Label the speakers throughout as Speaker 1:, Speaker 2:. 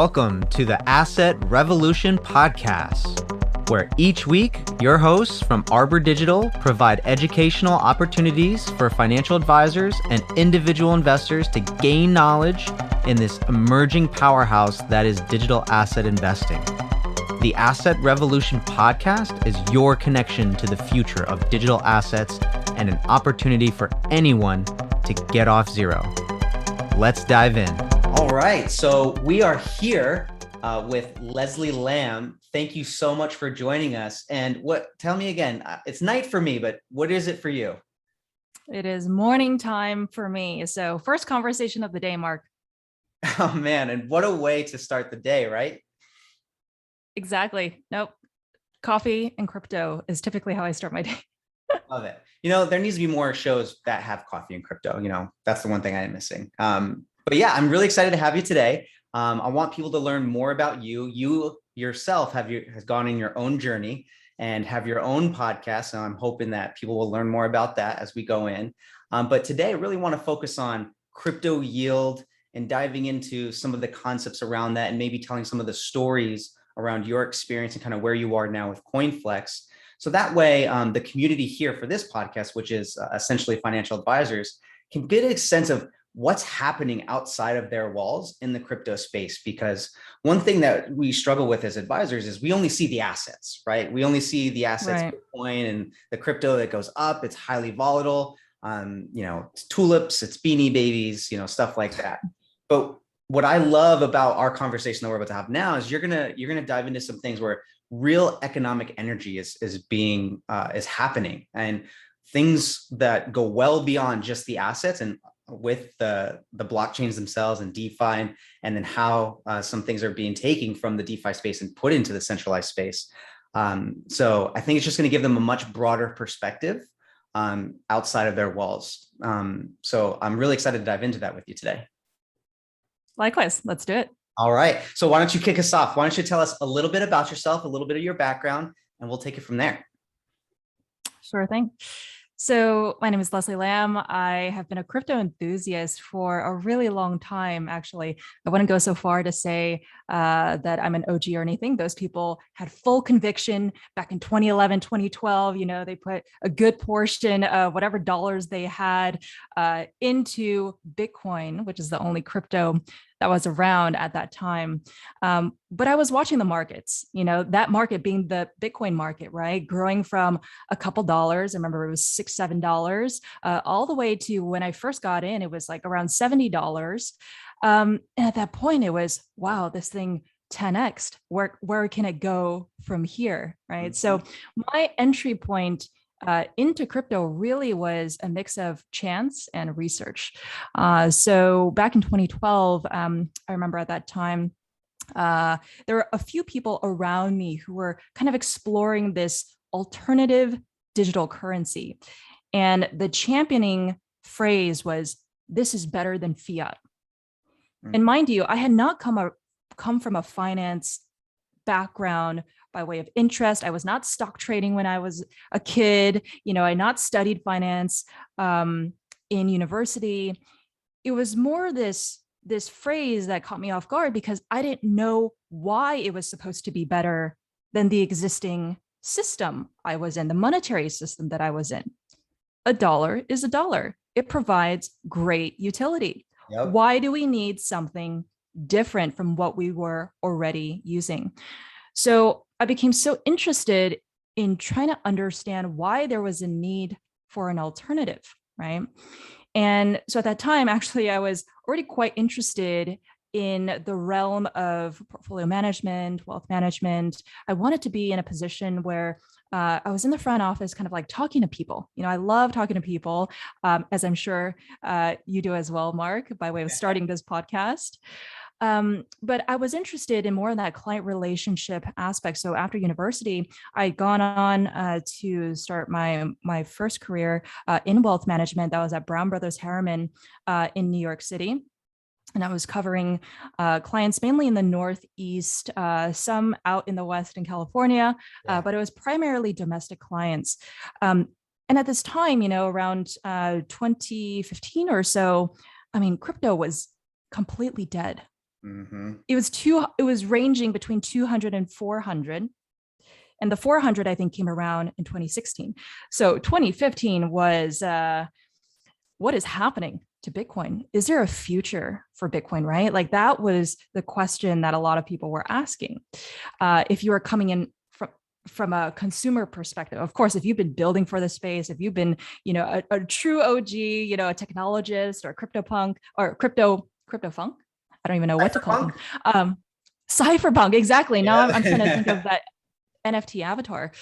Speaker 1: welcome to the Asset Revolution podcast, where each week your hosts from Arbor Digital provide educational opportunities for financial advisors and individual investors to gain knowledge in this emerging powerhouse that is digital asset investing. The Asset Revolution podcast is your connection to the future of digital assets and an opportunity for anyone to get off zero. Let's dive in. All right, so we are here with Leslie Lamb. Thank you so much for joining us. And tell me again, it's night for me, but what is it for you?
Speaker 2: It is morning time for me. So first conversation of the day, Mark.
Speaker 1: Oh man, and what a way to start the day, right?
Speaker 2: Exactly. Nope. Coffee and crypto is typically how I start my day.
Speaker 1: Love it. There needs to be more shows that have coffee and crypto. That's the one thing I am missing. But yeah, I'm really excited to have you today. I want people to learn more about you. You yourself has gone in your own journey and have your own podcast. And I'm hoping that people will learn more about that as we go in. But today I really want to focus on crypto yield and diving into some of the concepts around that and maybe telling some of the stories around your experience and kind of where you are now with CoinFLEX. So that way, the community here for this podcast, which is essentially financial advisors, can get a sense of what's happening outside of their walls in the crypto space. Because one thing that we struggle with as advisors is we only see the assets, right? We only see the assets, right. Bitcoin and the crypto that goes up. It's highly volatile. It's tulips, it's beanie babies, stuff like that. But what I love about our conversation that we're about to have now is you're gonna dive into some things where real economic energy is happening, and things that go well beyond just the assets, and with the blockchains themselves and DeFi, and then how some things are being taken from the DeFi space and put into the centralized space. So I think it's just going to give them a much broader perspective outside of their walls. So I'm really excited to dive into that with you today.
Speaker 2: Likewise, let's do it.
Speaker 1: All right. So why don't you kick us off? Why don't you tell us a little bit about yourself, a little bit of your background, and we'll take it from there.
Speaker 2: Sure thing. So my name is Leslie Lamb. I have been a crypto enthusiast for a really long time, actually. I wouldn't go so far to say that I'm an OG or anything. Those people had full conviction back in 2011, 2012. They put a good portion of whatever dollars they had into Bitcoin, which is the only crypto that was around at that time. But I was watching the markets, that market being the Bitcoin market, right? Growing from a couple dollars. I remember it was $6, $7, all the way to when I first got in, it was like around $70. And at that point it was, wow, this thing 10x, where can it go from here, right? Mm-hmm. So my entry point into crypto really was a mix of chance and research. So back in 2012, I remember at that time, there were a few people around me who were kind of exploring this alternative digital currency. And the championing phrase was, "This is better than fiat." Mm-hmm. And mind you, I had not come from a finance background by way of interest. I was not stock trading when I was a kid. I not studied finance in university. It was more this phrase that caught me off guard because I didn't know why it was supposed to be better than the existing system I was in, the monetary system that I was in. A dollar is a dollar. It provides great utility. Yep. Why do we need something different from what we were already using? So I became so interested in trying to understand why there was a need for an alternative, right? And so at that time, actually, I was already quite interested in the realm of portfolio management, wealth management. I wanted to be in a position where I was in the front office, kind of like talking to people. I love talking to people, as I'm sure you do as well, Mark, by way of starting this podcast. But I was interested in more in that client relationship aspect. So after university, I'd gone on to start my first career in wealth management. That was at Brown Brothers Harriman in New York City. And I was covering clients mainly in the Northeast, some out in the West in California, but it was primarily domestic clients. And at this time, around 2015 or so, crypto was completely dead. It was ranging between 200 and 400. And the 400, I think, came around in 2016. So 2015 was, what is happening to Bitcoin? Is there a future for Bitcoin, right? Like that was the question that a lot of people were asking. If you are coming in from a consumer perspective, of course, if you've been building for the space, if you've been, a true OG, a technologist or a crypto punk or crypto funk, I don't even know what to call them. Cypherpunk, exactly. Now I'm trying to think of that NFT avatar.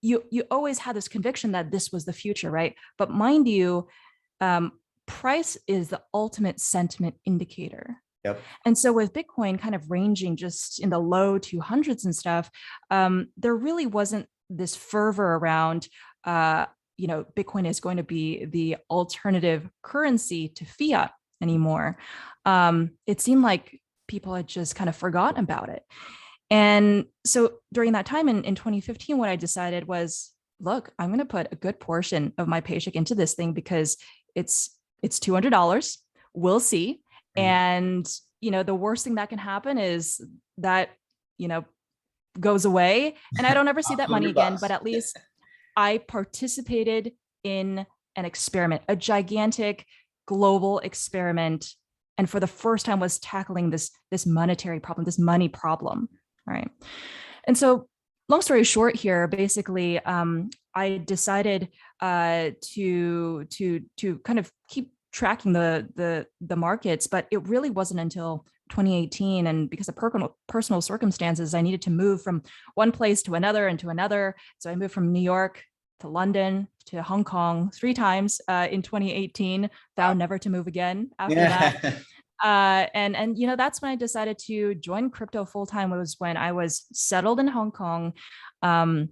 Speaker 2: You always had this conviction that this was the future, right? But mind you, price is the ultimate sentiment indicator.
Speaker 1: Yep.
Speaker 2: And so with Bitcoin kind of ranging just in the low 200s and stuff, there really wasn't this fervor around, Bitcoin is going to be the alternative currency to fiat anymore. It seemed like people had just kind of forgotten about it. And so during that time in 2015, what I decided was, look, I'm going to put a good portion of my paycheck into this thing because it's $200. We'll see. And, the worst thing that can happen is that, goes away and I don't ever see that money again, but at least I participated in an experiment, a gigantic global experiment. And for the first time was tackling this monetary problem, this money problem. Right. And so long story short here, basically, I decided to kind of keep tracking the markets, but it really wasn't until 2018. And because of personal circumstances, I needed to move from one place to another and to another. So I moved from New York to London to Hong Kong 3 times in 2018, vowed never to move again after that. And that's when I decided to join crypto full-time, was when I was settled in Hong Kong. And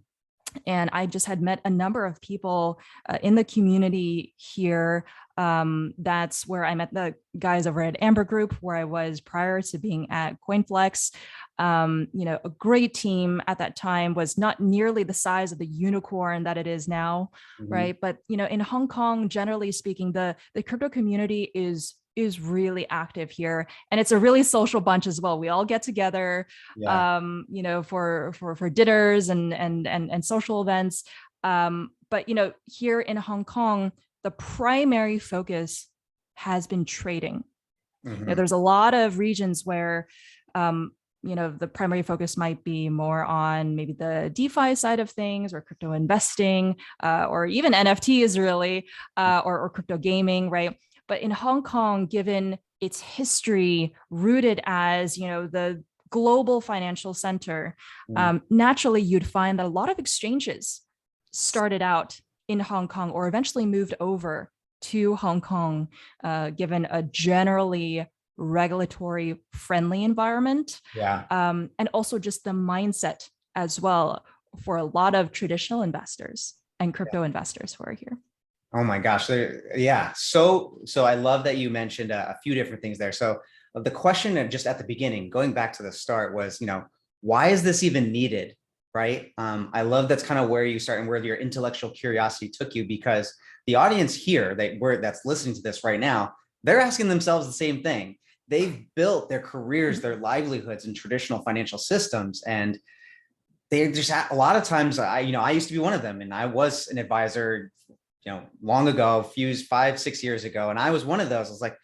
Speaker 2: I just had met a number of people in the community here. That's where I met the guys over at Amber Group, where I was prior to being at CoinFLEX. A great team at that time, was not nearly the size of the unicorn that it is now, right? But in Hong Kong, generally speaking, the crypto community is really active here, and it's a really social bunch as well. We all get together, for dinners and social events. But here in Hong Kong, the primary focus has been trading. There's a lot of regions where the primary focus might be more on maybe the DeFi side of things, or crypto investing, or even NFTs really, or crypto gaming, right? But in Hong Kong, given its history rooted as, the global financial center, naturally you'd find that a lot of exchanges started out in Hong Kong or eventually moved over to Hong Kong, given a generally regulatory friendly environment. And also just the mindset as well for a lot of traditional investors and crypto investors who are here.
Speaker 1: Oh my gosh. Yeah. So I love that you mentioned a few different things there. So the question just at the beginning, going back to the start, was, why is this even needed? Right. I love that's kind of where you start and where your intellectual curiosity took you, because the audience here that's listening to this right now, they're asking themselves the same thing. They've built their careers, their livelihoods in traditional financial systems. And they just, a lot of times, I used to be one of them, and I was an advisor, long ago, 5-6 years ago. And I was one of those. I was like,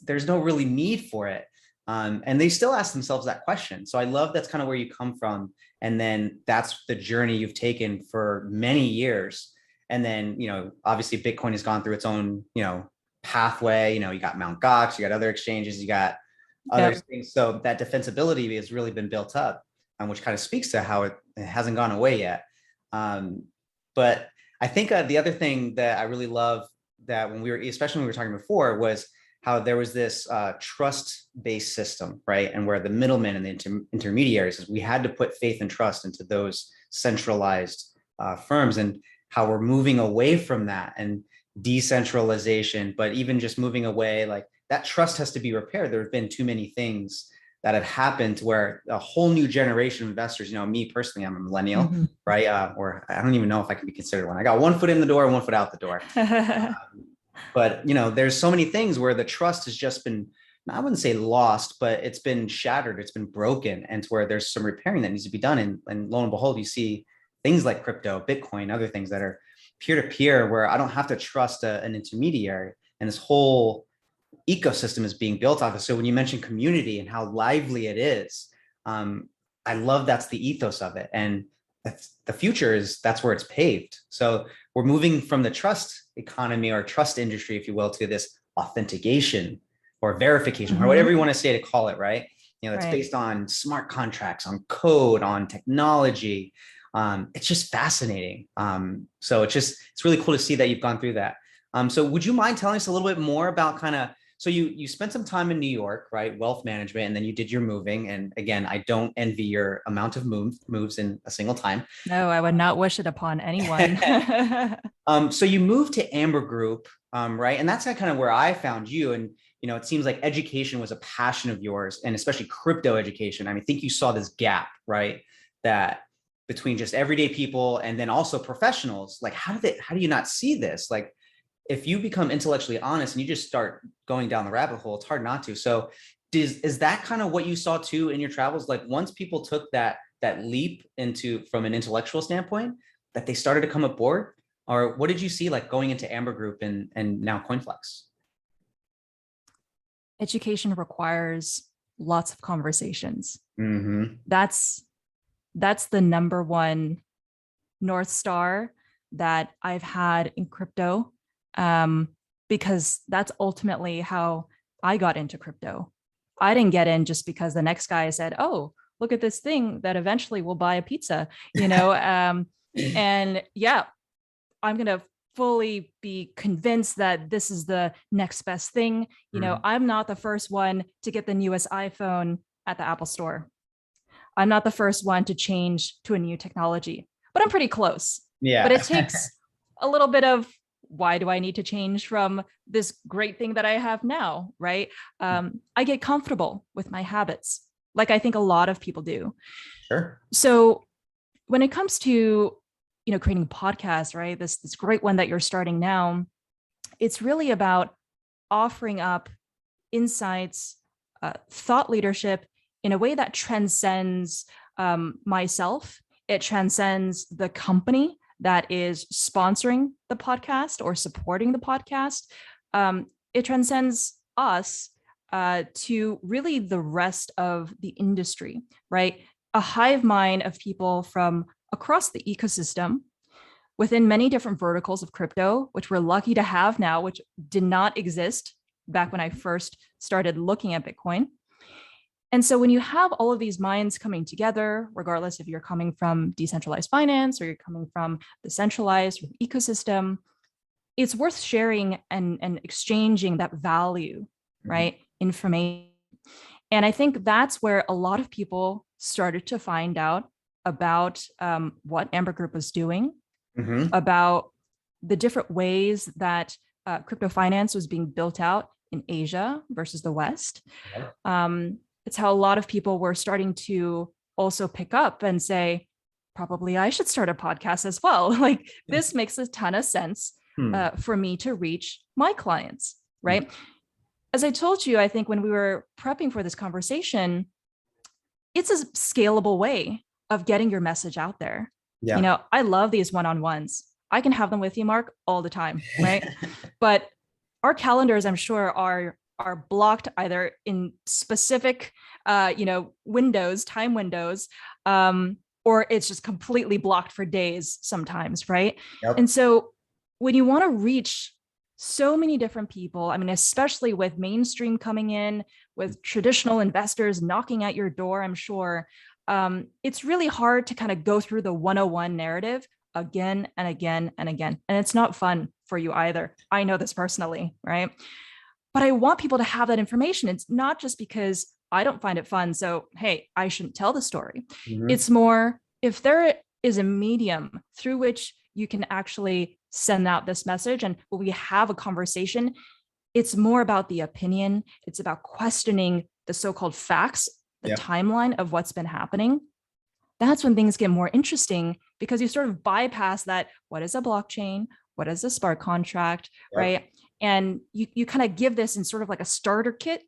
Speaker 1: there's no really need for it. And they still ask themselves that question. So I love that's kind of where you come from. And then that's the journey you've taken for many years. And then, obviously Bitcoin has gone through its own, pathway. You got Mt. Gox, you got other exchanges, you got other things. So that defensibility has really been built up, which kind of speaks to how it hasn't gone away yet. But I think the other thing that I really love, that especially when we were talking before, was how there was this trust-based system, right? And where the middlemen and the intermediaries, is we had to put faith and trust into those centralized firms, and how we're moving away from that and decentralization. But even just moving away, like that trust has to be repaired. There have been too many things that have happened where a whole new generation of investors, me personally, I'm a millennial, right? Or I don't even know if I can be considered one. I got one foot in the door and one foot out the door. But, there's so many things where the trust has just been I wouldn't say lost, but it's been shattered. It's been broken, and to where there's some repairing that needs to be done. And lo and behold, you see things like crypto, Bitcoin, other things that are peer to peer, where I don't have to trust an intermediary, and this whole ecosystem is being built off of. So when you mention community and how lively it is, I love that's the ethos of it. And that's the future is that's where it's paved. So we're moving from the trust economy or trust industry, if you will, to this authentication or verification or whatever you want to say to call it, right? You know, it's based on smart contracts, on code, on technology. It's just fascinating. So it's really cool to see that you've gone through that. So would you mind telling us a little bit more about kind of, so you spent some time in New York, right? Wealth management, and then you did your moving. And again, I don't envy your amount of moves in a single time.
Speaker 2: No, I would not wish it upon anyone.
Speaker 1: So you moved to Amber Group, right? And that's kind of where I found you. And, you know, it seems like education was a passion of yours, and especially crypto education. I mean, I think you saw this gap, right? That between just everyday people and then also professionals, like how do you not see this? Like, if you become intellectually honest and you just start going down the rabbit hole, it's hard not to. So is that kind of what you saw too in your travels? Like once people took that leap into from an intellectual standpoint, that they started to come aboard? Or what did you see like going into Amber Group and now CoinFLEX?
Speaker 2: Education requires lots of conversations.
Speaker 1: Mm-hmm.
Speaker 2: That's the number one North Star that I've had in crypto, because that's ultimately how I got into crypto. I didn't get in just because the next guy said, "Oh, look at this thing that eventually will buy a pizza," you know. And yeah, I'm going to fully be convinced that this is the next best thing. You know, I'm not the first one to get the newest iPhone at the Apple Store. I'm not the first one to change to a new technology, but I'm pretty close.
Speaker 1: Yeah.
Speaker 2: But it takes a little bit of, why do I need to change from this great thing that I have now, right? I get comfortable with my habits, like I think a lot of people do.
Speaker 1: Sure.
Speaker 2: So when it comes to, you know, creating podcasts, right? This great one that you're starting now, it's really about offering up insights, thought leadership in a way that transcends myself. It transcends the company that is sponsoring the podcast or supporting the podcast. It transcends us to really the rest of the industry, right? A hive mind of people from across the ecosystem within many different verticals of crypto, which we're lucky to have now, which did not exist back when I first started looking at Bitcoin. And so when you have all of these minds coming together, regardless if you're coming from decentralized finance or you're coming from the centralized ecosystem, it's worth sharing and exchanging that value, right? Information. And I think that's where a lot of people started to find out about what Amber Group was doing, about the different ways that crypto finance was being built out in Asia versus the West. It's how a lot of people were starting to also pick up and say, probably I should start a podcast as well. Like this makes a ton of sense for me to reach my clients, right? As I told you, I think when we were prepping for this conversation, it's a scalable way of getting your message out there. You know, I love these one-on-ones. I can have them with you, Mark, all the time, right? But our calendars, I'm sure, are blocked either in specific, windows, time windows, or it's just completely blocked for days sometimes, right? And so when you want to reach so many different people, I mean, especially with mainstream coming in, with traditional investors knocking at your door, I'm sure, it's really hard to kind of go through the 101 narrative again and again and again. And it's not fun for you either. I know this personally, right? But I want people to have that information. It's not just because I don't find it fun, so, hey, I shouldn't tell the story. It's more, if there is a medium through which you can actually send out this message and we have a conversation, it's more about the opinion. It's about questioning the so-called facts, the timeline of what's been happening. That's when things get more interesting, because you sort of bypass that, what is a blockchain? What is a smart contract, right? And you kind of give this in sort of like a starter kit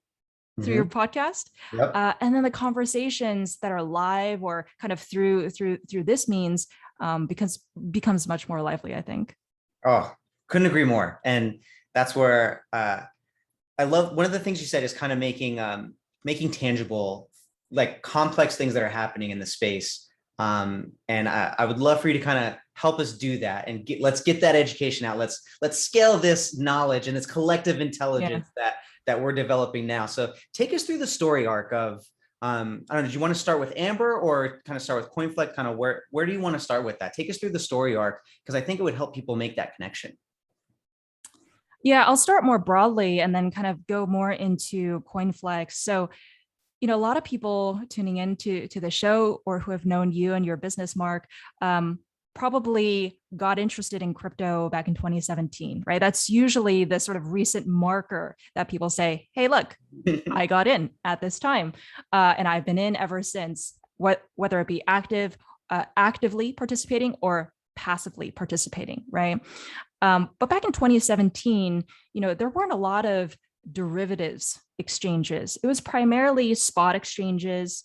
Speaker 2: through your podcast,
Speaker 1: Yep.
Speaker 2: and then the conversations that are live or kind of through this means becomes much more lively, I think.
Speaker 1: Oh, couldn't agree more. And that's where I love, one of the things you said is kind of making tangible, like complex things that are happening in the space. And I would love for you to kind of help us do that and let's get that education out. Let's scale this knowledge and this collective intelligence that we're developing now. So take us through the story arc of, I don't know, did you want to start with Amber or kind of start with CoinFLEX? Kind of where do you want to start with that? Take us through the story arc, because I think it would help people make that connection.
Speaker 2: Yeah, I'll start more broadly and then kind of go more into CoinFLEX. So, a lot of people tuning into the show or who have known you and your business, Mark, probably got interested in crypto back in 2017, right? That's usually the sort of recent marker that people say, hey, look, I got in at this time. And I've been in ever since, whether it be actively participating or passively participating, right? But back in 2017, there weren't a lot of derivatives exchanges. It was primarily spot exchanges,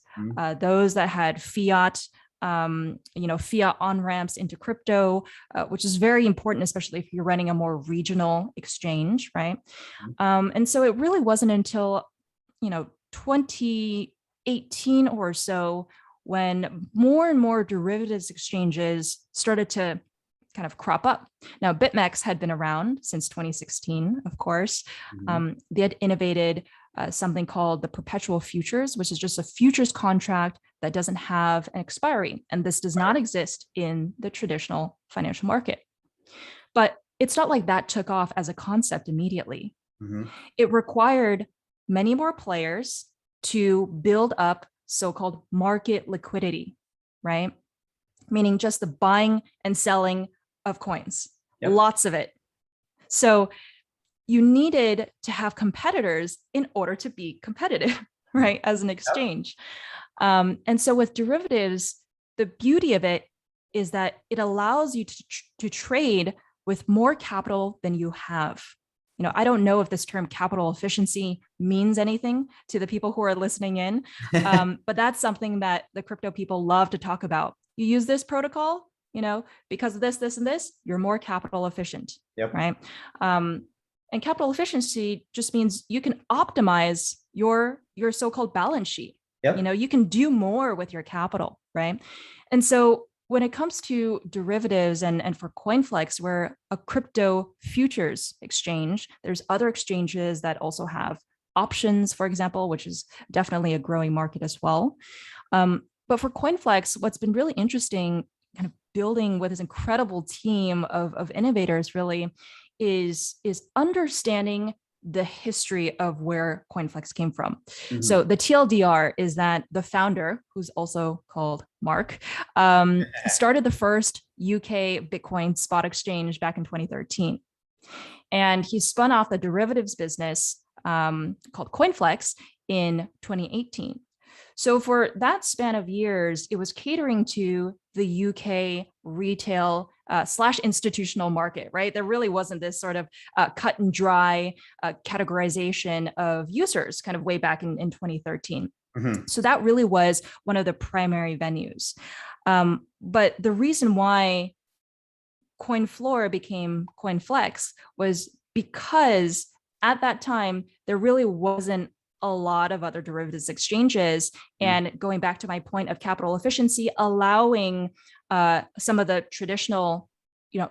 Speaker 2: those that had fiat, fiat on-ramps into crypto, which is very important, especially if you're running a more regional exchange, right? And so it really wasn't until, 2018 or so when more and more derivatives exchanges started to kind of crop up. Now, BitMEX had been around since 2016, of course. They had innovated something called the Perpetual Futures, which is just a futures contract that doesn't have an expiry. And this does not exist in the traditional financial market. But it's not like that took off as a concept immediately. It required many more players to build up so-called market liquidity, right? Meaning just the buying and selling of coins, lots of it. So you needed to have competitors in order to be competitive, right? As an exchange. And so with derivatives, the beauty of it is that it allows you to trade with more capital than you have. I don't know if this term capital efficiency means anything to the people who are listening in, but that's something that the crypto people love to talk about. You use this protocol, because of this, and this, you're more capital efficient, right? And capital efficiency just means you can optimize your so-called balance sheet. You can do more with your capital, right? And so when it comes to derivatives and for CoinFLEX, we're a crypto futures exchange. There's other exchanges that also have options, for example, which is definitely a growing market as well. But for CoinFLEX, what's been really interesting, kind of building with this incredible team of innovators, really, is understanding the history of where CoinFLEX came from. So the TLDR is that the founder, who's also called Mark, started the first UK Bitcoin spot exchange back in 2013. And he spun off the derivatives business called CoinFLEX in 2018. So for that span of years, it was catering to the UK retail / institutional market, right? There really wasn't this sort of cut and dry categorization of users kind of way back in 2013. So that really was one of the primary venues. But the reason why CoinFloor became CoinFLEX was because at that time, there really wasn't a lot of other derivatives exchanges. And going back to my point of capital efficiency, allowing some of the traditional,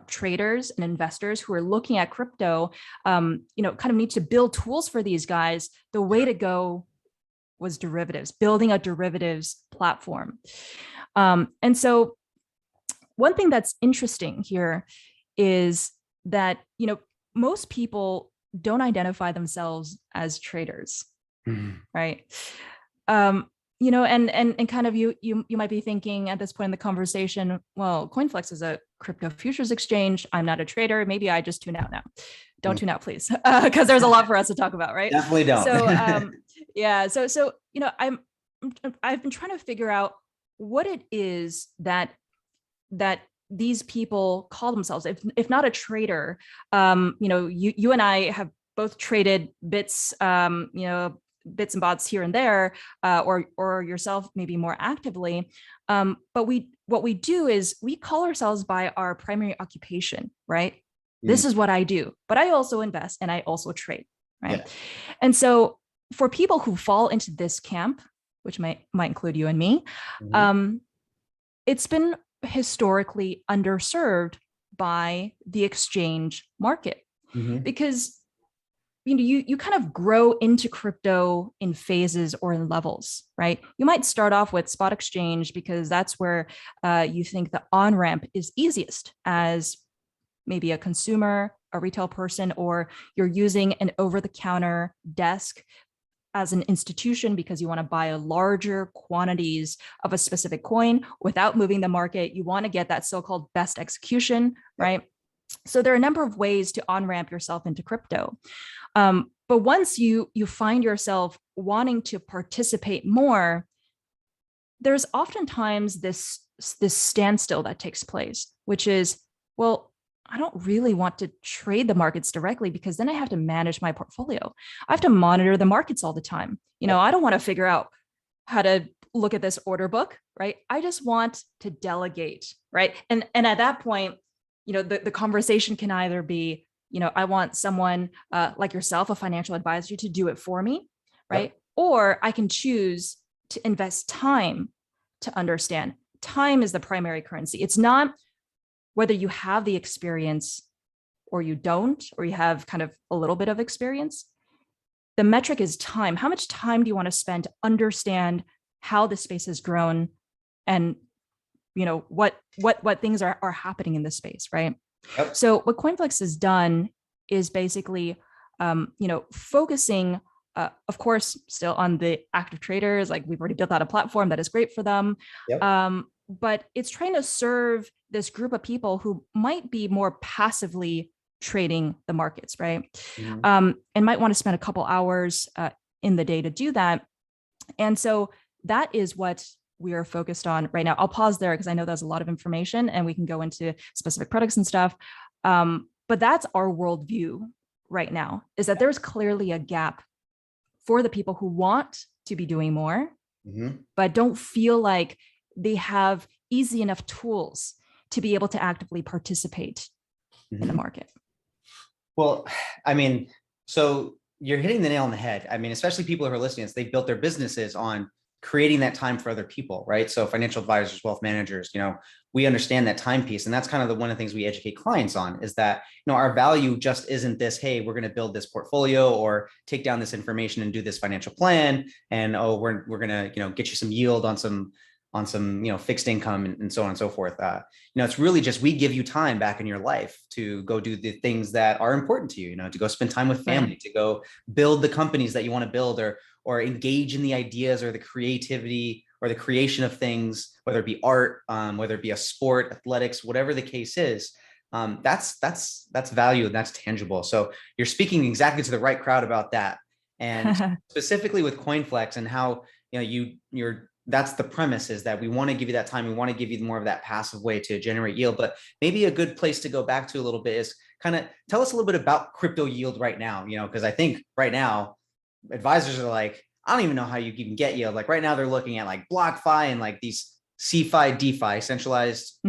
Speaker 2: traders and investors who are looking at crypto, kind of need to build tools for these guys. The way to go was derivatives, building a derivatives platform. And so one thing that's interesting here is that, most people don't identify themselves as traders. Right. And kind of you might be thinking at this point in the conversation, well, CoinFLEX is a crypto futures exchange. I'm not a trader. Maybe I just tune out now. Don't tune out, please, because there's a lot for us to talk about, right?
Speaker 1: Definitely don't.
Speaker 2: So So I've been trying to figure out what it is that these people call themselves, if not a trader. You and I have both traded bits, bits and bots here and there, or yourself maybe more actively. But what we do is we call ourselves by our primary occupation, right? This is what I do, but I also invest and I also trade, right?
Speaker 1: Yeah.
Speaker 2: And so for people who fall into this camp, which might include you and me, it's been historically underserved by the exchange market because you kind of grow into crypto in phases or in levels, right? You might start off with spot exchange because that's where you think the on-ramp is easiest as maybe a consumer, a retail person, or you're using an over-the-counter desk as an institution because you want to buy a larger quantities of a specific coin without moving the market. You want to get that so-called best execution, right? So there are a number of ways to on-ramp yourself into crypto. But once you find yourself wanting to participate more, there's oftentimes this standstill that takes place, which is, well, I don't really want to trade the markets directly because then I have to manage my portfolio. I have to monitor the markets all the time. I don't want to figure out how to look at this order book, right? I just want to delegate, right? And at that point, the conversation can either be, I want someone like yourself, a financial advisor, to do it for me, right? Yep. Or I can choose to invest time to understand. Time is the primary currency. It's not whether you have the experience or you don't, or you have kind of a little bit of experience. The metric is time. How much time do you want to spend to understand how the space has grown and what things are happening in this space, right? Yep. So what CoinFLEX has done is basically focusing of course still on the active traders. Like, we've already built out a platform that is great for them. Yep. But it's trying to serve this group of people who might be more passively trading the markets, right? And might want to spend a couple hours in the day to do that. And so that is what we are focused on right now. I'll pause there because I know there's a lot of information and we can go into specific products and stuff. But that's our worldview right now, is that there's clearly a gap for the people who want to be doing more, but don't feel like they have easy enough tools to be able to actively participate in the market.
Speaker 1: Well, I mean, so you're hitting the nail on the head. I mean, especially people who are listening, they've built their businesses on creating that time for other people, right? So financial advisors, wealth managers, we understand that time piece. And that's kind of one of the things we educate clients on, is that, our value just isn't this, hey, we're going to build this portfolio or take down this information and do this financial plan. And, oh, we're going to, get you some yield on some, fixed income and so on and so forth. It's really just, we give you time back in your life to go do the things that are important to you, to go spend time with family, to go build the companies that you want to build, or engage in the ideas or the creativity or the creation of things, whether it be art, whether it be a sport, athletics, whatever the case is. That's value and that's tangible. So you're speaking exactly to the right crowd about that. And specifically with CoinFLEX and how, that's the premise, is that we want to give you that time. We want to give you more of that passive way to generate yield. But maybe a good place to go back to a little bit is kind of tell us a little bit about crypto yield right now, because I think right now advisors are like, I don't even know how you can get yield. Like right now they're looking at like BlockFi and like these CFI, DeFi, centralized,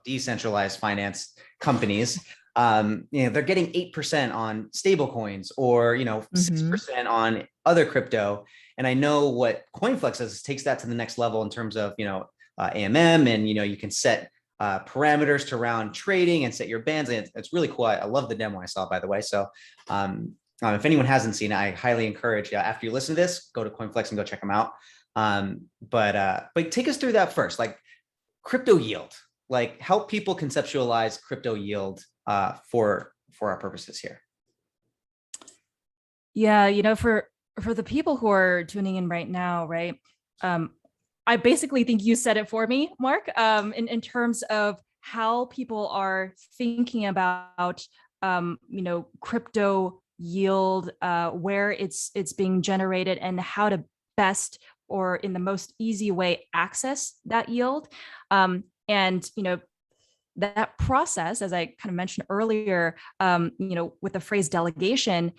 Speaker 1: decentralized finance companies. They're getting 8% on stable coins or, 6% on other crypto. And I know what CoinFLEX does is takes that to the next level in terms of, AMM, and, you can set parameters to round trading and set your bands. And it's really cool. I love the demo I saw, by the way. So if anyone hasn't seen it, I highly encourage, after you listen to this, go to CoinFLEX and go check them out. But take us through that first, like crypto yield, like help people conceptualize crypto yield for our purposes here.
Speaker 2: Yeah, for the people who are tuning in right now, right? I basically think you said it for me, Mark, in terms of how people are thinking about, crypto yield, where it's being generated, and how to best or in the most easy way access that yield. And that process, as I kind of mentioned earlier, with the phrase delegation,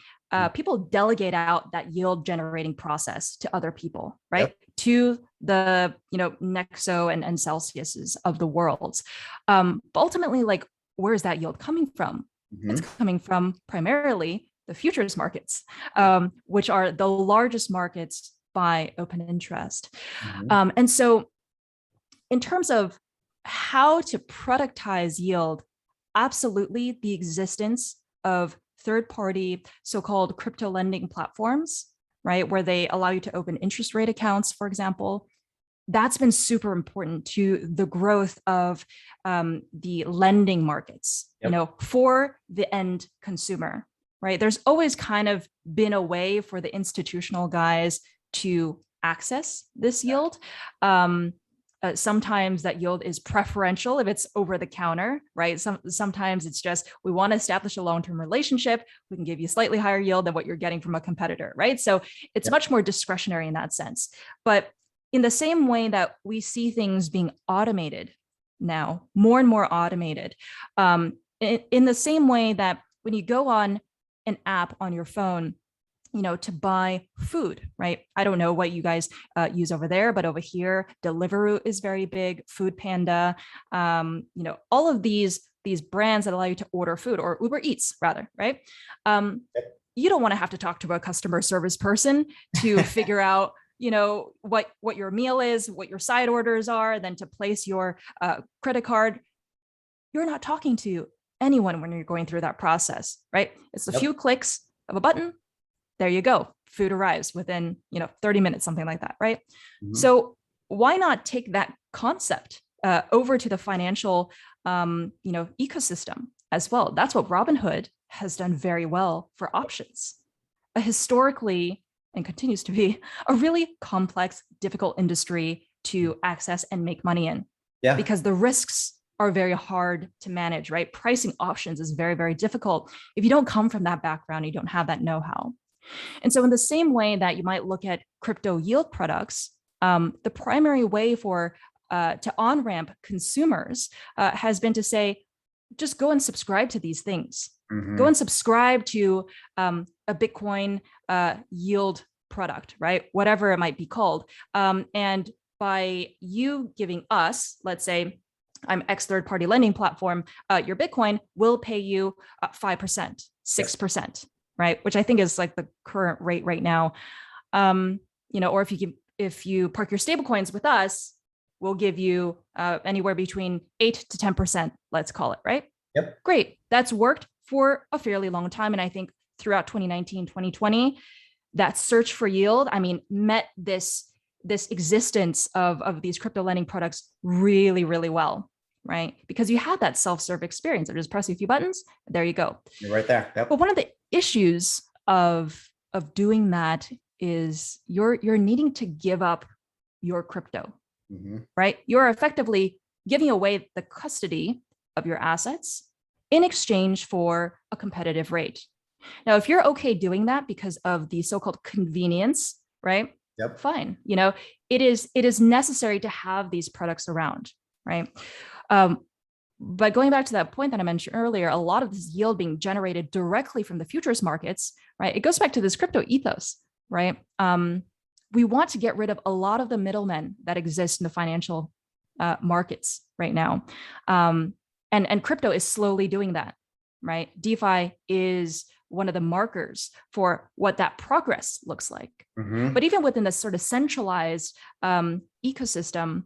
Speaker 2: people delegate out that yield generating process to other people, right?
Speaker 1: Yep.
Speaker 2: To the, Nexo and Celsiuses of the world. But ultimately, like, where is that yield coming from? It's coming from primarily the futures markets, which are the largest markets by open interest. And so in terms of how to productize yield, absolutely the existence of third-party so-called crypto lending platforms, right, where they allow you to open interest rate accounts, for example, that's been super important to the growth of the lending markets, for the end consumer, right? There's always kind of been a way for the institutional guys to access this yield. Sometimes that yield is preferential if it's over the counter, right? Sometimes it's just, we want to establish a long-term relationship. We can give you slightly higher yield than what you're getting from a competitor, right? So it's much more discretionary in that sense. But in the same way that we see things being automated now, more and more automated, in the same way that when you go on an app on your phone, to buy food, right? I don't know what you guys use over there, but over here, Deliveroo is very big, Food Panda, all of these brands that allow you to order food, or Uber Eats rather, right? You don't want to have to talk to a customer service person to figure out what your meal is, what your side orders are, then to place your credit card. You're not talking to anyone when you're going through that process, right? It's a few clicks of a button. There you go. Food arrives within 30 minutes, something like that, right? So why not take that concept over to the financial ecosystem as well? That's what Robinhood has done very well for options. Historically, and continues to be, a really complex, difficult industry to access and make money in. Yeah. Because the risks are very hard to manage, right? Pricing options is very, very difficult. If you don't come from that background, you don't have that know-how. And so in the same way that you might look at crypto yield products, the primary way to on-ramp consumers has been to say, just go and subscribe to these things. Go and subscribe to a Bitcoin yield product, right? Whatever it might be called. And by you giving us, let's say, I'm X third-party lending platform, your Bitcoin will pay you 5%, 6%, right? Which I think is like the current rate right now. Or if you park your stablecoins with us, we'll give you anywhere between 8 to 10%, let's call it, right? Yep. Great. That's worked for a fairly long time. And I think throughout 2019, 2020, that search for yield, met this existence of these crypto lending products really, really well, right? Because you had that self-serve experience of just pressing a few buttons, there you go. You're right there. Yep. But one of the issues of doing that is you're needing to give up your crypto, right? You're effectively giving away the custody of your assets in exchange for a competitive rate. Now, if you're okay doing that because of the so-called convenience, right? Yep. Fine. It is necessary to have these products around, right? But going back to that point that I mentioned earlier, a lot of this yield being generated directly from the futures markets, right? It goes back to this crypto ethos, right? We want to get rid of a lot of the middlemen that exist in the financial markets right now. And crypto is slowly doing that, right? DeFi is one of the markers for what that progress looks like. But even within this sort of centralized ecosystem,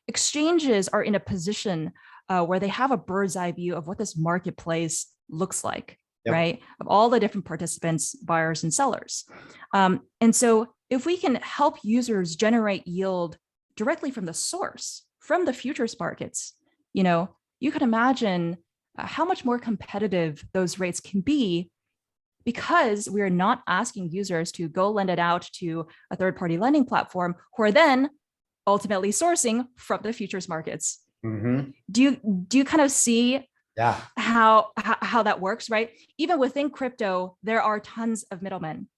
Speaker 2: exchanges are in a position where they have a bird's eye view of what this marketplace looks like, right? Of all the different participants, buyers and sellers. And so if we can help users generate yield directly from the source, from the futures markets, you can imagine how much more competitive those rates can be, because we are not asking users to go lend it out to a third-party lending platform who are then ultimately sourcing from the futures markets. Do you kind of see how that works, right? Even within crypto, there are tons of middlemen,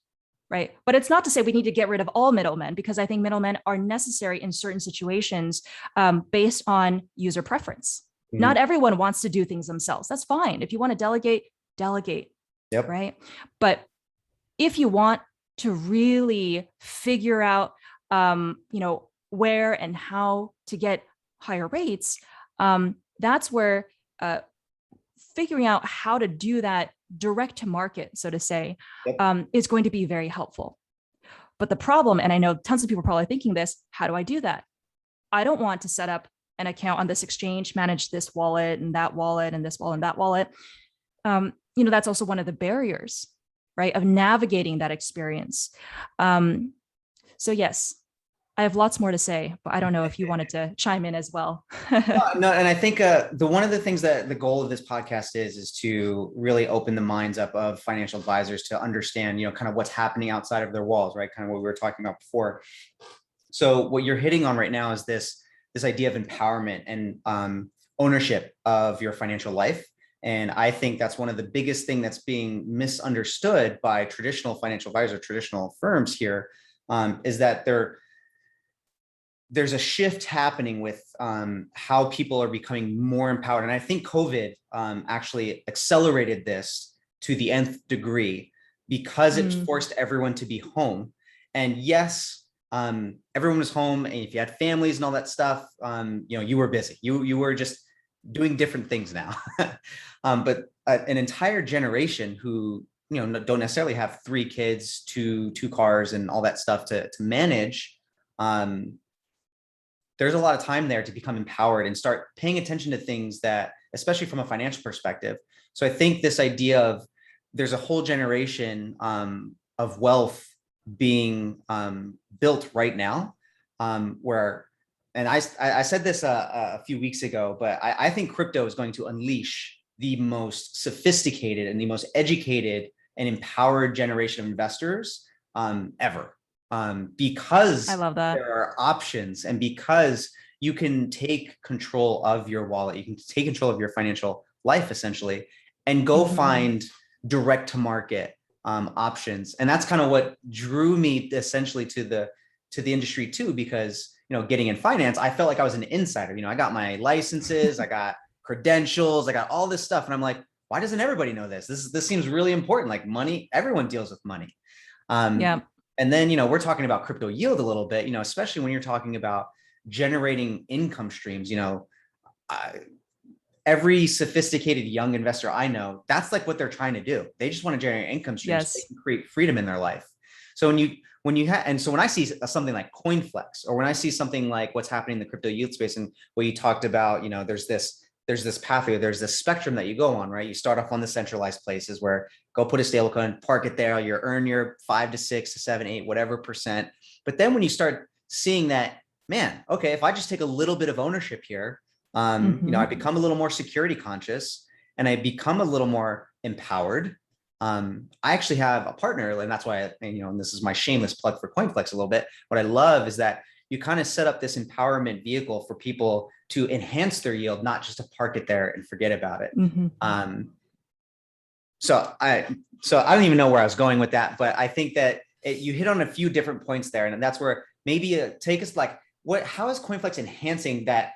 Speaker 2: right? But it's not to say we need to get rid of all middlemen, because I think middlemen are necessary in certain situations based on user preference. Not everyone wants to do things themselves. That's fine. If you want to delegate, right? But if you want to really figure out, where and how to get higher rates, that's where figuring out how to do that direct to market, so to say, is going to be very helpful. But the problem, and I know tons of people are probably thinking this, how do I do that? I don't want to set up an account on this exchange, manage this wallet and that wallet and this wallet and that wallet. That's also one of the barriers, right, of navigating that experience. So yes, I have lots more to say, but I don't know if you wanted to chime in as well.
Speaker 1: No, and I think one of the things that the goal of this podcast is to really open the minds up of financial advisors to understand, kind of what's happening outside of their walls, right? Kind of what we were talking about before. So what you're hitting on right now is this idea of empowerment and ownership of your financial life. And I think that's one of the biggest thing that's being misunderstood by traditional financial advisors, traditional firms here, is that there's a shift happening with how people are becoming more empowered. And I think COVID actually accelerated this to the nth degree because it forced everyone to be home. And yes, everyone was home, and if you had families and all that stuff, you were busy. You were just doing different things now. But an entire generation who don't necessarily have 3 kids, two cars, and all that stuff to manage. There's a lot of time there to become empowered and start paying attention to things that, especially from a financial perspective. So I think this idea of there's a whole generation of wealth being built right now, where, and I said this a few weeks ago, but I think crypto is going to unleash the most sophisticated and the most educated and empowered generation of investors ever. Because
Speaker 2: I love that.
Speaker 1: there are options, and because you can take control of your wallet, you can take control of your financial life essentially, and go find direct to market options. And that's kind of what drew me essentially to the industry too, because getting in finance, I felt like I was an insider. I got my licenses, I got credentials, I got all this stuff, and I'm like, why doesn't everybody know this? This seems really important. Like money, everyone deals with money. Yeah. And then, we're talking about crypto yield a little bit, especially when you're talking about generating income streams. Every sophisticated young investor I know, that's like what they're trying to do. They just want to generate income streams so they can create freedom in their life. So when I see something like CoinFLEX, or when I see something like what's happening in the crypto yield space, and what you talked about, there's this pathway, there's this spectrum that you go on, right? You start off on the centralized places where go put a stablecoin, park it there, you earn your 5 to 6 to 7, 8, whatever percent. But then when you start seeing that, man, okay, if I just take a little bit of ownership here, I become a little more security conscious, and I become a little more empowered. I actually have a partner, and that's why, and this is my shameless plug for CoinFLEX a little bit. What I love is that you kind of set up this empowerment vehicle for people to enhance their yield, not just to park it there and forget about it. So I don't even know where I was going with that, but I think that you hit on a few different points there, and that's where maybe take us like, how is CoinFLEX enhancing that?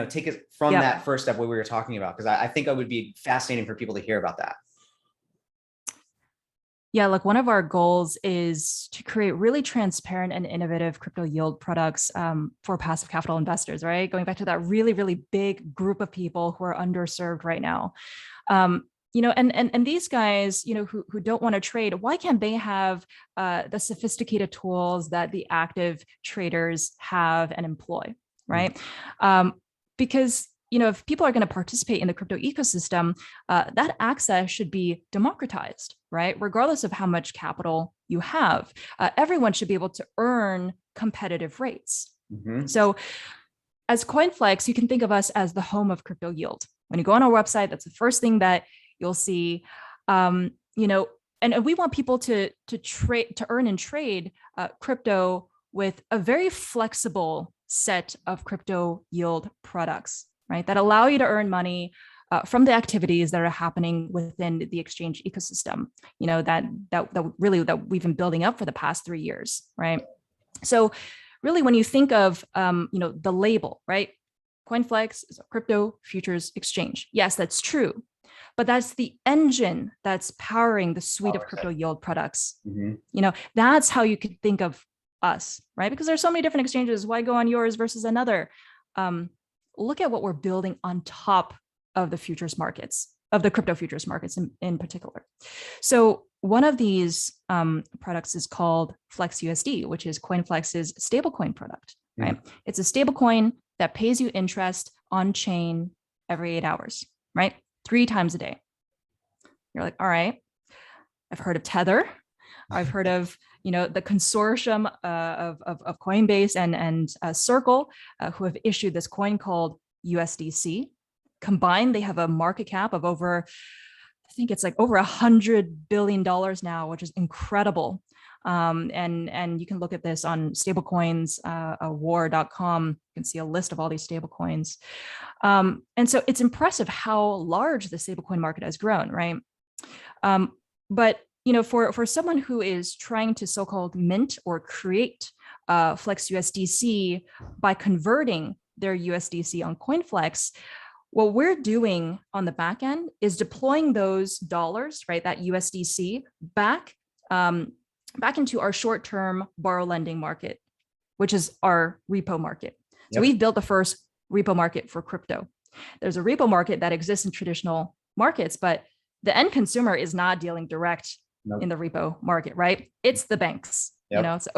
Speaker 1: Take us from that first step what we were talking about, because I think it would be fascinating for people to hear about that.
Speaker 2: Yeah, like one of our goals is to create really transparent and innovative crypto yield products for passive capital investors, right? Going back to that really, really big group of people who are underserved right now. And these guys, who don't want to trade, why can't they have the sophisticated tools that the active traders have and employ, right? Because if people are going to participate in the crypto ecosystem, that access should be democratized, right? Regardless of how much capital you have, everyone should be able to earn competitive rates. So as CoinFLEX, you can think of us as the home of crypto yield. When you go on our website, that's the first thing that you'll see. And we want people to earn and trade crypto with a very flexible set of crypto yield products, right? That allow you to earn money from the activities that are happening within the exchange ecosystem, that we've been building up for the past 3 years, right? So really, when you think of, the label, right? CoinFLEX is a crypto futures exchange. Yes, that's true. but that's the engine that's powering the suite of crypto yield products. That's how you could think of us, right? Because there's so many different exchanges. Why go on yours versus another? Look at what we're building on top of the futures markets, of the crypto futures markets in particular. So one of these products is called Flex USD, which is CoinFLEX's stablecoin product, right? It's a stablecoin that pays you interest on chain every 8 hours, right? 3 times a day. You're like, all right, I've heard of Tether. I've heard of, the consortium of Coinbase and Circle, who have issued this coin called USDC. Combined, they have a market cap of over, I think it's like over $100 billion now, which is incredible. And you can look at this on stablecoins, war.com. You can see a list of all these stablecoins. And so it's impressive how large the stablecoin market has grown, right? But for someone who is trying to so-called mint or create Flex USDC by converting their USDC on CoinFLEX, what we're doing on the back end is deploying those dollars, right, that USDC back into our short-term borrow lending market, which is our repo market. So we've built the first repo market for crypto. There's a repo market that exists in traditional markets, but the end consumer is not dealing direct in the repo market, right? It's the banks. It's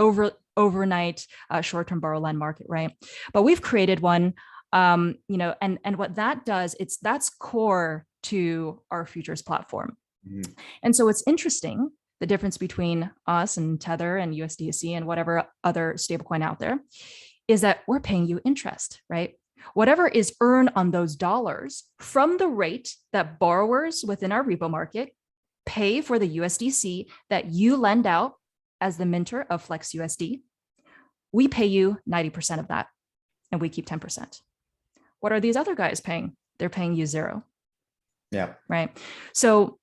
Speaker 2: overnight short-term borrow lend market, right? But we've created one. And what that does, that's core to our futures platform. And so it's interesting, the difference between us and Tether and USDC and whatever other stablecoin out there is that we're paying you interest, right? Whatever is earned on those dollars from the rate that borrowers within our repo market pay for the USDC that you lend out as the minter of Flex USD, we pay you 90% of that and we keep 10%. What are these other guys paying? They're paying you 0.
Speaker 1: Yeah.
Speaker 2: Right. So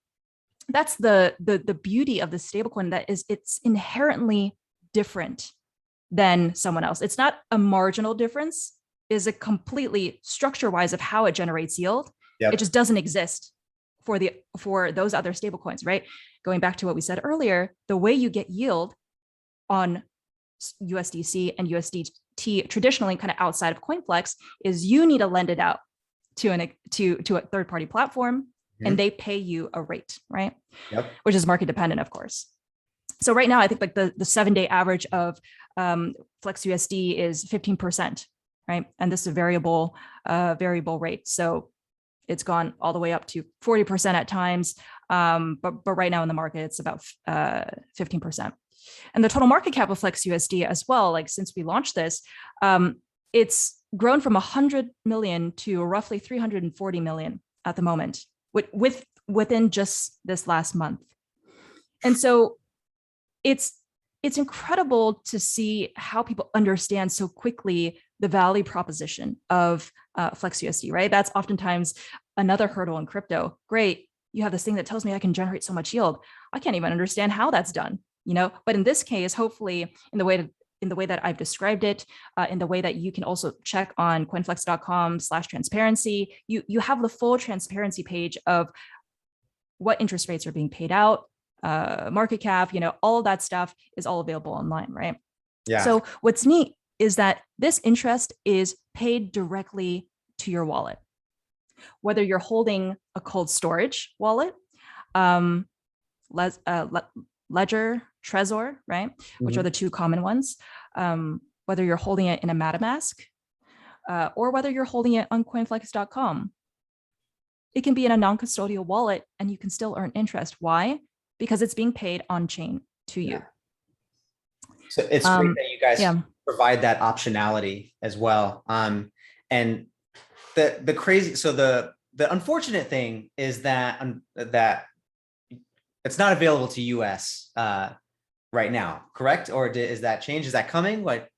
Speaker 2: that's the beauty of the stablecoin, that is it's inherently different than someone else. It's not a marginal difference, is a completely structure-wise of how it generates yield. It just doesn't exist for those other stablecoins, right? Going back to what we said earlier, the way you get yield on USDC and USDT traditionally kind of outside of CoinFLEX is you need to lend it out to a third-party platform and they pay you a rate, right? Which is market dependent, of course. So right now, I think like the 7-day average of Flex USD is 15%, right? And this is a variable rate. So it's gone all the way up to 40% at times. But right now in the market, it's about 15%. And the total market cap of Flex USD as well, like since we launched this, it's grown from 100 million to roughly 340 million at the moment, within just this last month. And so it's incredible to see how people understand so quickly the value proposition of Flex USD, right? That's oftentimes another hurdle in crypto. Great, you have this thing that tells me I can generate so much yield. I can't even understand how that's done, But in this case, hopefully, in the way that I've described it, in the way that you can also check on coinflex.com/transparency, you have the full transparency page of what interest rates are being paid out, market cap, all of that stuff is all available online, right? So what's neat is that this interest is paid directly to your wallet. Whether you're holding a cold storage wallet, Ledger, Trezor, right? Which are the two common ones. Whether you're holding it in a MetaMask, or whether you're holding it on coinflex.com. It can be in a non-custodial wallet and you can still earn interest. Why? Because it's being paid on chain to you.
Speaker 1: So it's great that you guys provide that optionality as well. And the crazy, so the unfortunate thing is that it's not available to US right now, correct? Or is that change? Is that coming? What?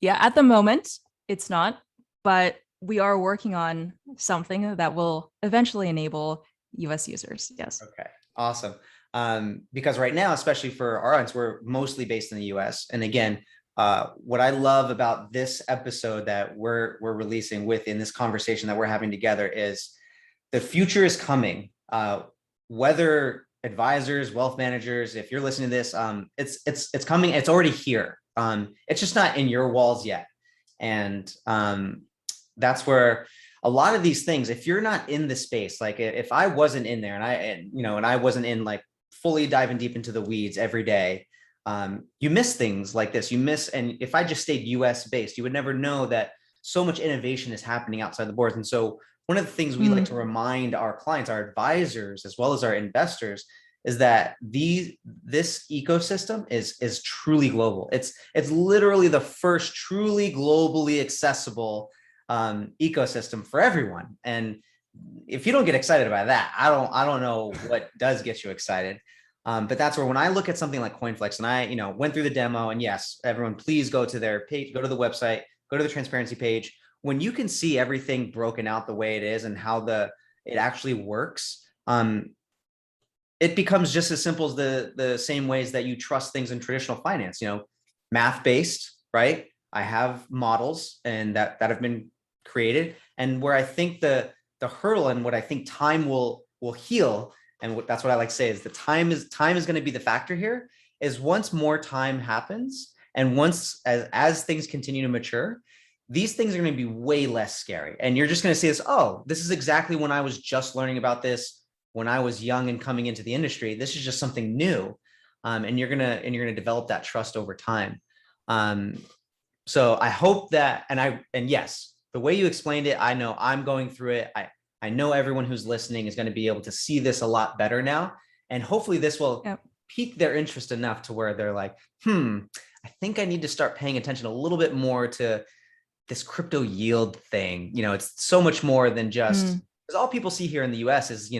Speaker 2: Yeah, at the moment it's not, but we are working on something that will eventually enable US users. Yes.
Speaker 1: Okay, awesome. Because right now, especially for our audience, we're mostly based in the US. And again, what I love about this episode that we're releasing within this conversation that we're having together is the future is coming. Whether advisors, wealth managers, if you're listening to this, it's coming. It's already here. It's just not in your walls yet. And that's where a lot of these things, if you're not in the space, like if I wasn't in there and I wasn't in like fully diving deep into the weeds every day, you miss things like this. And if I just stayed US based, you would never know that so much innovation is happening outside the boards. And so one of the things we like to remind our clients, our advisors, as well as our investors, is that this ecosystem is truly global. It's literally the first truly globally accessible ecosystem for everyone. And if you don't get excited about that, I don't know what does get you excited. But that's where when I look at something like CoinFLEX, and I went through the demo, and yes, everyone, please go to their page, go to the website, go to the transparency page. When you can see everything broken out the way it is and how it actually works, it becomes just as simple as the same ways that you trust things in traditional finance, math based, right? I have models and that have been created, and where I think the hurdle and what I think time will heal, and that's what I like to say is the time is going to be the factor here, is once more time happens and once as things continue to mature, these things are going to be way less scary. And you're just going to see this, oh, this is exactly when I was just learning about this, when I was young and coming into the industry. This is just something new. And you're going to develop that trust over time. So I hope that, and yes, the way you explained it, I know I'm going through it. I know everyone who's listening is going to be able to see this a lot better now. And hopefully this will pique their interest enough to where they're like, I think I need to start paying attention a little bit more to this crypto yield thing. It's so much more than just, because all people see here in the US is,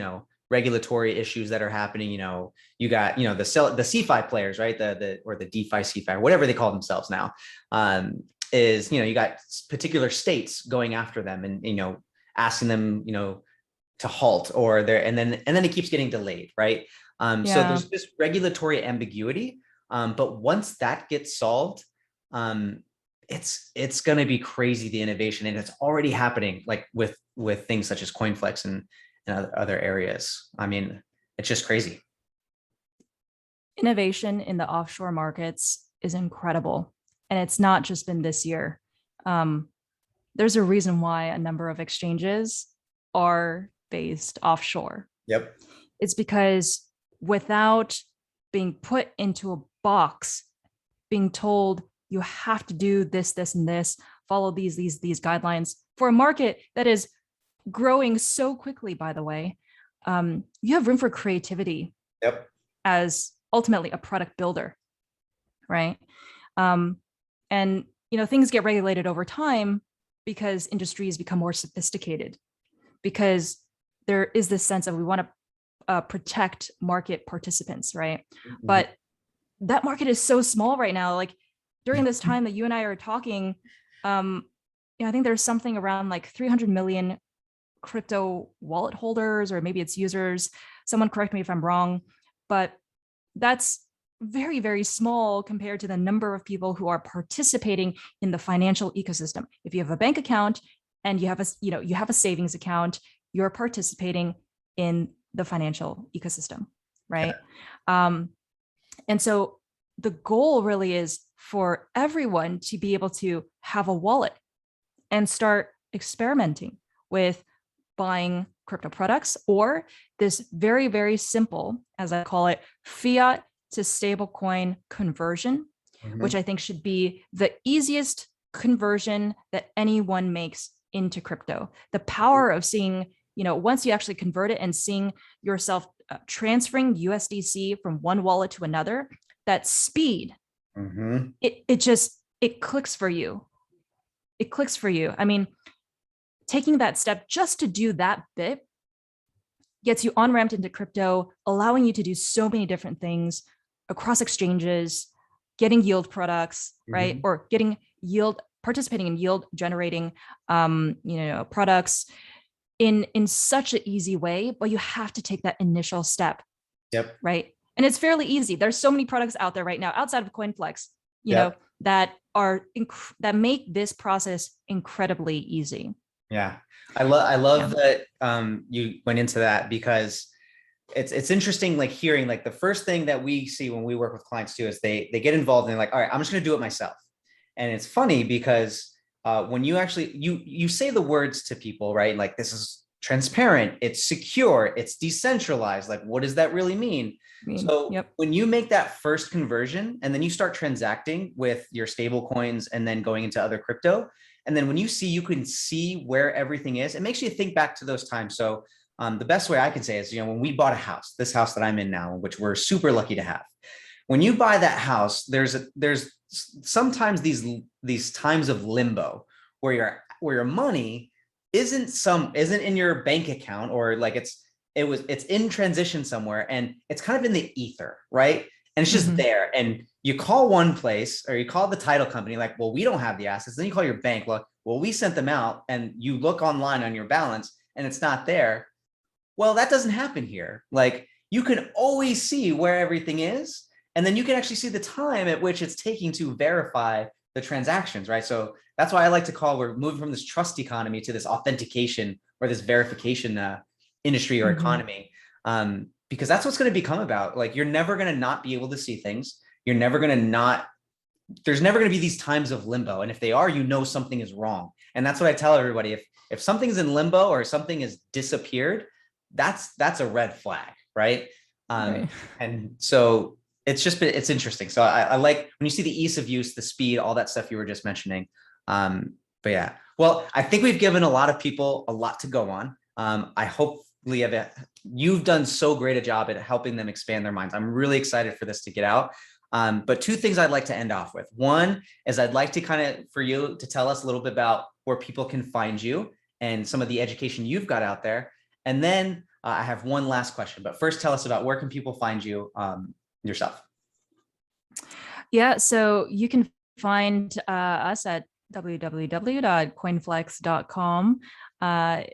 Speaker 1: regulatory issues that are happening. You got, the CeFi players, right? Or the DeFi CeFi, whatever they call themselves now, is, you got particular states going after them and, asking them, to halt, and then it keeps getting delayed. Right. So there's this regulatory ambiguity. But once that gets solved, it's going to be crazy, the innovation, and it's already happening, like with things such as CoinFLEX and other areas. I mean, it's just crazy.
Speaker 2: Innovation in the offshore markets is incredible. And it's not just been this year. There's a reason why a number of exchanges are based offshore.
Speaker 1: Yep.
Speaker 2: It's because without being put into a box, being told you have to do this, this, and this, follow these guidelines for a market that is growing so quickly, by the way, you have room for creativity.
Speaker 1: Yep.
Speaker 2: As ultimately a product builder, right? And things get regulated over time because industries become more sophisticated, because there is this sense of we want to protect market participants, right? Mm-hmm. But that market is so small right now. Like during this time that you and I are talking, I think there's something around like 300 million crypto wallet holders, or maybe it's users. Someone correct me if I'm wrong, but that's very, very small compared to the number of people who are participating in the financial ecosystem. If you have a bank account and you have a savings account, you're participating in the financial ecosystem, right? Yeah. And so the goal really is for everyone to be able to have a wallet and start experimenting with buying crypto products, or this very, very simple, as I call it, fiat to stablecoin conversion, which I think should be the easiest conversion that anyone makes into crypto. The power of seeing, once you actually convert it and seeing yourself transferring USDC from one wallet to another, that speed, it clicks for you. It clicks for you. I mean, taking that step just to do that bit gets you on-ramped into crypto, allowing you to do so many different things across exchanges, getting yield products, right? Or participating in yield generating, products in such an easy way, but you have to take that initial step.
Speaker 1: Yep.
Speaker 2: Right. And it's fairly easy. There's so many products out there right now outside of CoinFLEX, that make this process incredibly easy.
Speaker 1: Yeah. I love that you went into that, because it's interesting, like hearing like the first thing that we see when we work with clients too is they get involved and they're like, all right, I'm just going to do it myself. And it's funny because when you actually you say the words to people, right? Like, this is transparent, it's secure, it's decentralized. Like, what does that really mean? So
Speaker 2: Yep.
Speaker 1: when you make that first conversion and then you start transacting with your stable coins and then going into other crypto, and then when you can see where everything is, it makes you think back to those times. So the best way I can say is, when we bought a house, this house that I'm in now, which we're super lucky to have. When you buy that house, there's sometimes these times of limbo where your money isn't in your bank account, or like it's in transition somewhere, and it's kind of in the ether, right? And it's just there. And you call one place, or you call the title company, like, well, we don't have the assets. Then you call your bank, look, well, we sent them out, and you look online on your balance and it's not there. Well, that doesn't happen here. Like, you can always see where everything is, and then you can actually see the time at which it's taking to verify the transactions, right? So that's why I like to call, we're moving from this trust economy to this authentication or this verification industry or economy, because that's what's going to become about. Like, you're never going to not be able to see things. You're never going to not, there's never going to be these times of limbo. And if they are, something is wrong. And that's what I tell everybody. If something's in limbo or something has disappeared, that's a red flag, right?
Speaker 2: Right.
Speaker 1: And so it's interesting. So I like when you see the ease of use, the speed, all that stuff you were just mentioning. But yeah, well, I think we've given a lot of people a lot to go on. I hopefully you've done so great a job at helping them expand their minds. I'm really excited for this to get out. But two things I'd like to end off with. One is I'd like to for you to tell us a little bit about where people can find you and some of the education you've got out there. And then I have one last question, but first tell us about where can people find you yourself.
Speaker 2: Yeah, so you can find us at www.coinflex.com.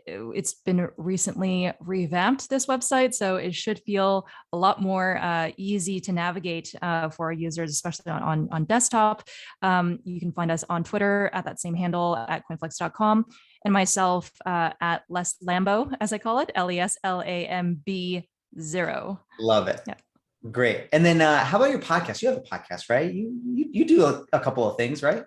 Speaker 2: It's been recently revamped, this website, so it should feel a lot more easy to navigate for our users, especially on desktop. You can find us on Twitter at that same handle at coinflex.com, and myself at Les Lambo, as I call it, LESLAMB0.
Speaker 1: Love it.
Speaker 2: Yeah.
Speaker 1: Great. And then how about your podcast? You have a podcast, right? You do a couple of things, right?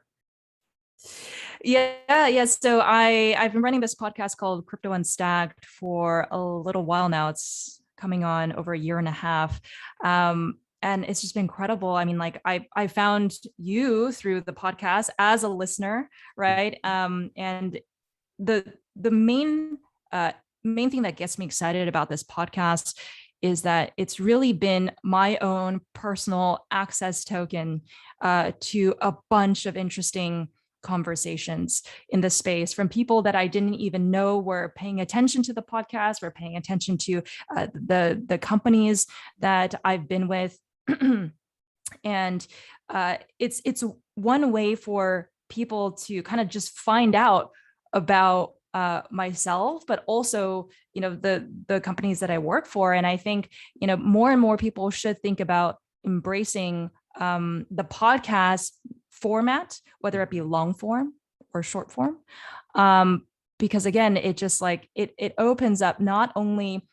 Speaker 2: Yeah. So I've been running this podcast called Crypto Unstacked for a little while now. It's coming on over a year and a half. And it's just been incredible. I mean, like I found you through the podcast as a listener, right? And the main thing that gets me excited about this podcast is that it's really been my own personal access token to a bunch of interesting conversations in the space from people that I didn't even know were paying attention to the podcast, were paying attention to the companies that I've been with. And it's one way for people to kind of just find out about myself, but also, the companies that I work for. And I think, more and more people should think about embracing the podcast format, whether it be long form or short form. Because again, it just like, it opens up not only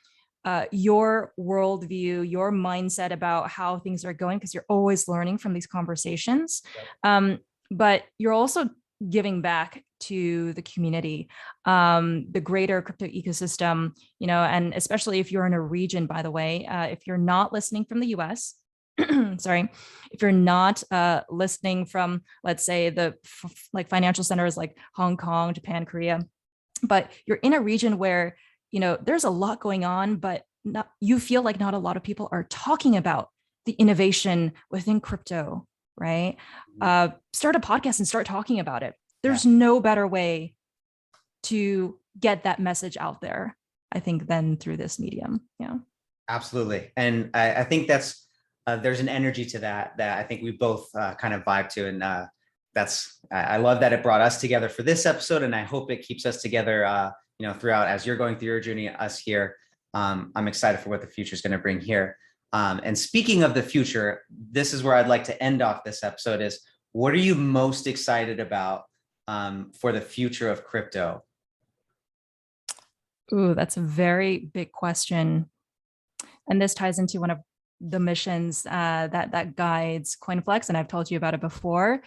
Speaker 2: your worldview, your mindset about how things are going, because you're always learning from these conversations. But you're also giving back to the community, the greater crypto ecosystem, and especially if you're in a region, by the way, if you're not listening from the US, sorry, if you're not listening from, let's say, the financial centers like Hong Kong, Japan, Korea, but you're in a region where, there's a lot going on, but you feel like not a lot of people are talking about the innovation within crypto, right? Start a podcast and start talking about it. There's no better way to get that message out there, I think, than through this medium. Yeah,
Speaker 1: absolutely. And I think that's there's an energy to that I think we both kind of vibe to, and I love that it brought us together for this episode, and I hope it keeps us together throughout as you're going through your journey, us here. I'm excited for what the future is going to bring here. And speaking of the future, this is where I'd like to end off this episode is, what are you most excited about for the future of crypto?
Speaker 2: Ooh, that's a very big question. And this ties into one of the missions that guides CoinFLEX, and I've told you about it before.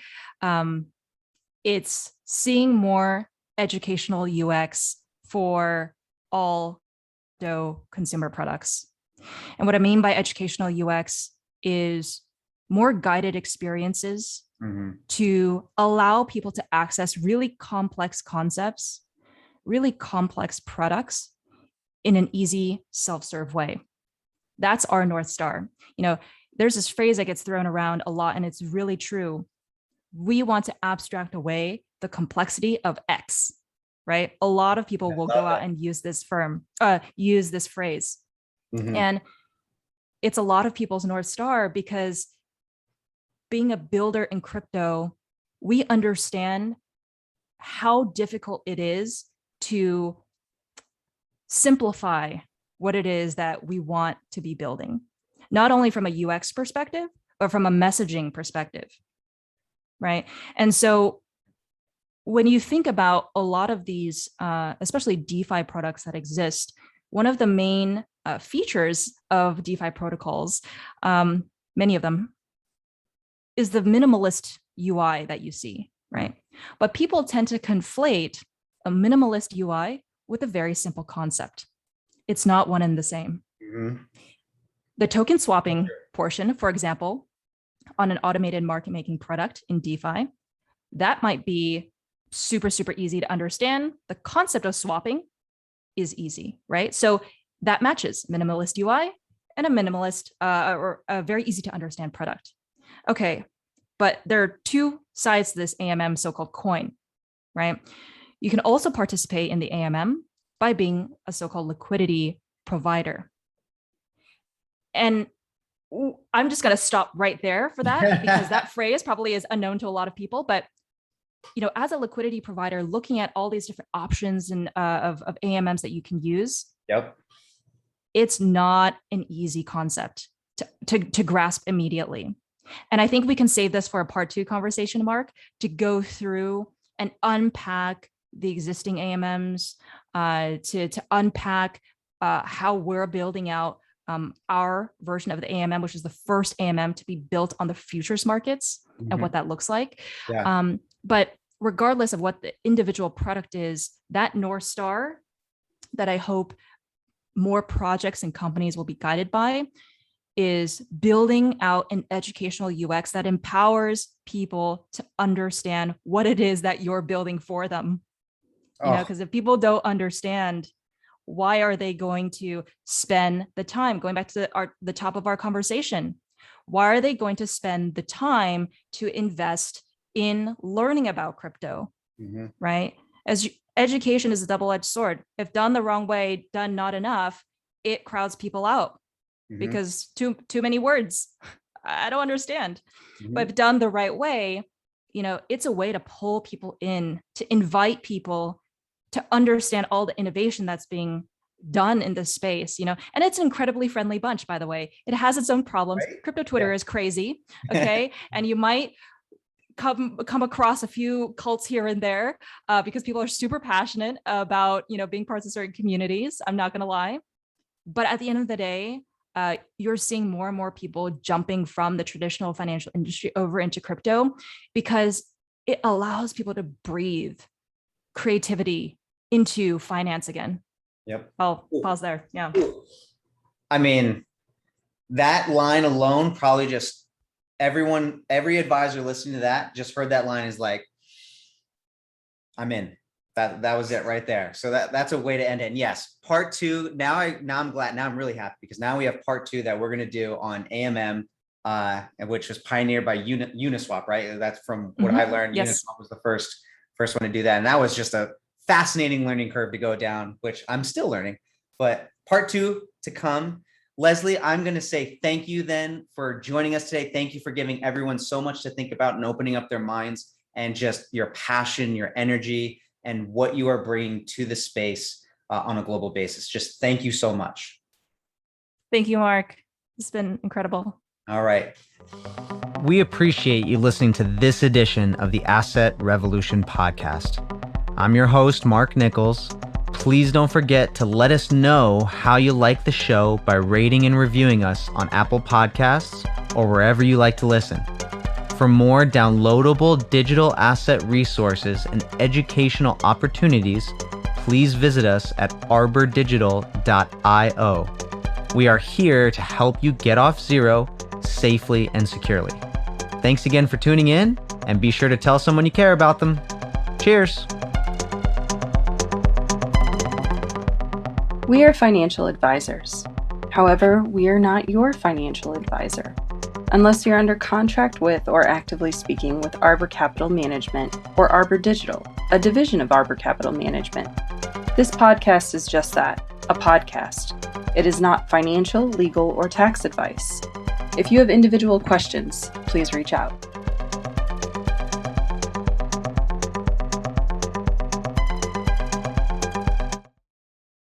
Speaker 2: It's seeing more educational UX for all consumer products. And what I mean by educational UX is more guided experiences to allow people to access really complex concepts, really complex products in an easy self-serve way. That's our North Star. There's this phrase that gets thrown around a lot, and it's really true. We want to abstract away the complexity of X, right? A lot of people will go out and use this phrase. And it's a lot of people's North Star, because being a builder in crypto, we understand how difficult it is to simplify what it is that we want to be building, not only from a UX perspective, but from a messaging perspective, right? And so when you think about a lot of these, especially DeFi products that exist, one of the main features of DeFi protocols, many of them, is the minimalist UI that you see, right? But people tend to conflate a minimalist UI with a very simple concept. It's not one and the same. The token swapping portion, for example, on an automated market making product in DeFi, that might be super, super easy to understand. The concept of swapping is easy, right? So that matches minimalist UI and a minimalist or a very easy to understand product. Okay, but there are two sides to this AMM so-called coin, right? You can also participate in the AMM by being a so-called liquidity provider. And I'm just going to stop right there for that, because that phrase probably is unknown to a lot of people. But as a liquidity provider, looking at all these different options and of AMMs that you can use, it's not an easy concept to grasp immediately. And I think we can save this for a part 2 conversation, Mark, to go through and unpack the existing AMMs, to unpack how we're building out our version of the AMM, which is the first AMM to be built on the futures markets, and what that looks like. But regardless of what the individual product is, that North Star that I hope more projects and companies will be guided by is building out an educational UX that empowers people to understand what it is that you're building for them. Because if people don't understand, why are they going to spend the time? Going back to the top of our conversation, why are they going to spend the time to invest in learning about crypto, right? Education is a double-edged sword. If done the wrong way, done not enough, it crowds people out because too many words. I don't understand. But if done the right way, it's a way to pull people in, to invite people to understand all the innovation that's being done in this space, and it's an incredibly friendly bunch, by the way. It has its own problems. Right? Crypto Twitter is crazy, okay? And you might come across a few cults here and there because people are super passionate about, being parts of certain communities. I'm not going to lie. But at the end of the day, you're seeing more and more people jumping from the traditional financial industry over into crypto because it allows people to breathe creativity into finance again. I'll pause there. Yeah.
Speaker 1: I mean, that line alone probably just every advisor listening to that just heard that line is like, I'm in. That was it right there. So that's a way to end it. And yes, part 2. Now I'm glad. Now I'm really happy because now we have part 2 that we're going to do on AMM, which was pioneered by Uniswap, right? That's from what I learned. Yes. Uniswap was the first one to do that. And that was just a fascinating learning curve to go down, which I'm still learning, but part 2 to come. Leslie, I'm going to say thank you then for joining us today. Thank you for giving everyone so much to think about and opening up their minds, and just your passion, your energy, and what you are bringing to the space on a global basis. Just thank you so much.
Speaker 2: Thank you, Mark. It's been incredible.
Speaker 1: All right. We appreciate you listening to this edition of the Asset Revolution podcast. I'm your host, Marc Nichols. Please don't forget to let us know how you like the show by rating and reviewing us on Apple Podcasts or wherever you like to listen. For more downloadable digital asset resources and educational opportunities, please visit us at arbordigital.io. We are here to help you get off zero safely and securely. Thanks again for tuning in, and be sure to tell someone you care about them. Cheers.
Speaker 3: We are financial advisors. However, we are not your financial advisor. Unless you're under contract with or actively speaking with Arbor Capital Management or Arbor Digital, a division of Arbor Capital Management. This podcast is just that, a podcast. It is not financial, legal, or tax advice. If you have individual questions, please reach out.